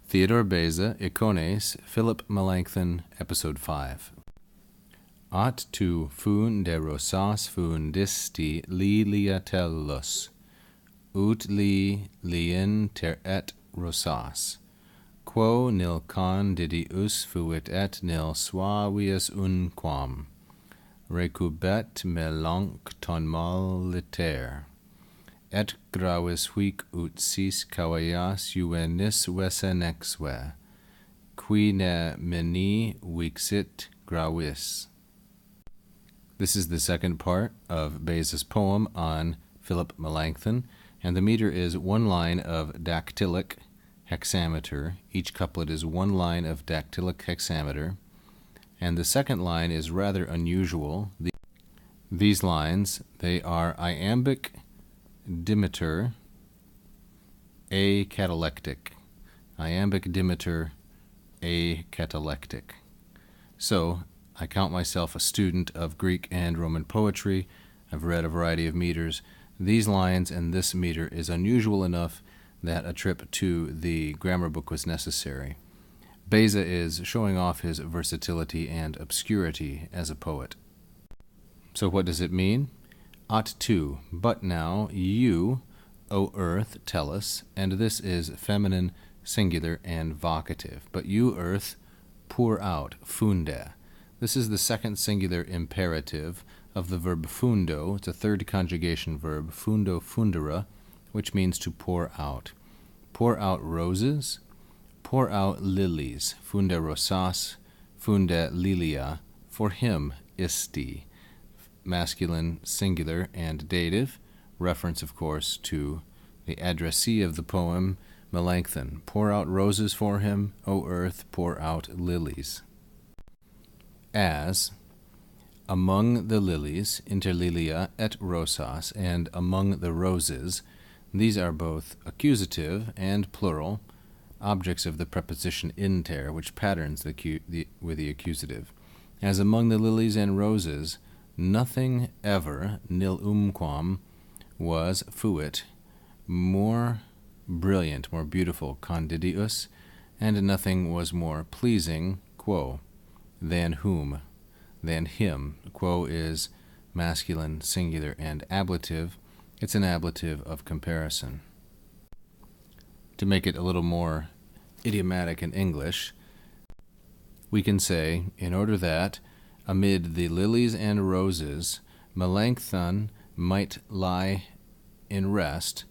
Theodore Beza, Icones, Philip Melanchthon, Episode 5. At tu fun de rosas fundisti liliatellus, ut lien ter et rosas, quo nil candidius fuit et nil suavius unquam, recubet Melanchthon maliter. Et gravis huic ut sis cavaias juvenis vesenexve, qui ne meni vixit gravis. This is the second part of Beza's poem on Philip Melanchthon, and the meter is one line of dactylic hexameter. Each couplet is one line of dactylic hexameter, and the second line is rather unusual. These lines, they are iambic dimeter, acatalectic. Iambic dimeter, acatalectic. So, I count myself a student of Greek and Roman poetry. I've read a variety of meters. These lines and this meter is unusual enough that a trip to the grammar book was necessary. Beza is showing off his versatility and obscurity as a poet. So what does it mean? At tu, but now, you, O earth, tell us, and this is feminine, singular, and vocative. But you, earth, pour out, funde. This is the second singular imperative of the verb fundo. It's a third conjugation verb, fundo fundera, which means to pour out. Pour out roses, pour out lilies, funde rosas, funde lilia, for him, isti. Masculine, singular, and dative, reference, of course, to the addressee of the poem, Melanchthon. Pour out roses for him, O earth, pour out lilies. As, among the lilies, inter lilia et rosas, and among the roses, these are both accusative and plural, objects of the preposition inter, which patterns with the accusative. As among the lilies and roses, nothing ever, nil umquam, was fuit, more brilliant, more beautiful, candidius, and nothing was more pleasing, quo, than whom, than him. Quo is masculine, singular, and ablative. It's an ablative of comparison. To make it a little more idiomatic in English, we can say, in order that, amid the lilies and roses, Melanchthon might lie in rest,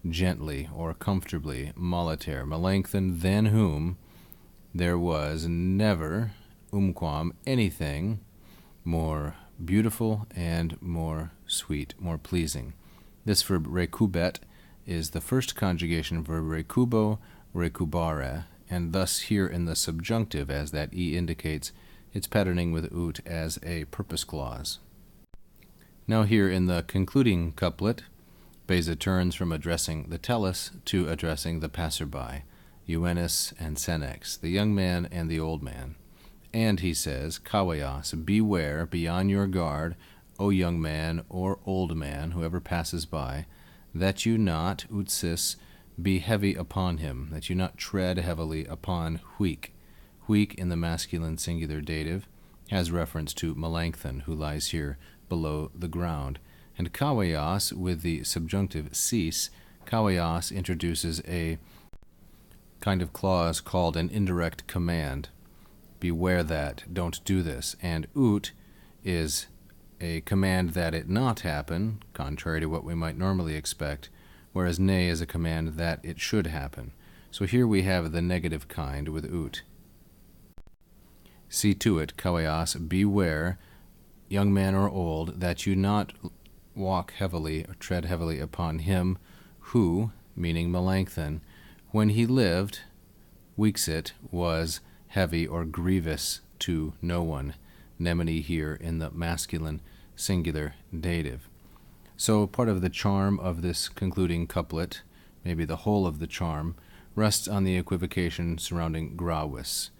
gently or comfortably, maliter, Melanchthon, than whom there was never, umquam, anything more beautiful and more sweet, more pleasing. This verb recubet is the first conjugation verb recubo, recubare, and thus here in the subjunctive, as that E indicates, it's patterning with ut as a purpose clause. Now here in the concluding couplet, Beza turns from addressing the tellus to addressing the passerby, Euenus and Senex, the young man and the old man. And he says, Kawaias, beware, be on your guard, O young man or old man, whoever passes by, that you not, utsis, be heavy upon him, that you not tread heavily upon huic. Huic in the masculine singular dative has reference to Melanchthon, who lies here below the ground. And kawaias with the subjunctive cis, kawaias introduces a kind of clause called an indirect command. Beware that, don't do this. And ut is a command that it not happen, contrary to what we might normally expect, whereas ne is a command that it should happen. So here we have the negative kind with ut. See to it, kawaias, beware, young man or old, that you not walk heavily or tread heavily upon him who, meaning Melanchthon, when he lived, vixit, was heavy or grievous to no one. Nemine here in the masculine singular dative. So part of the charm of this concluding couplet, maybe the whole of the charm, rests on the equivocation surrounding gravis.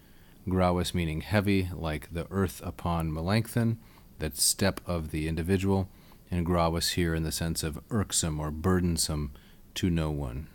Gravis meaning heavy, like the earth upon Melanchthon, that step of the individual, and gravis here in the sense of irksome or burdensome to no one.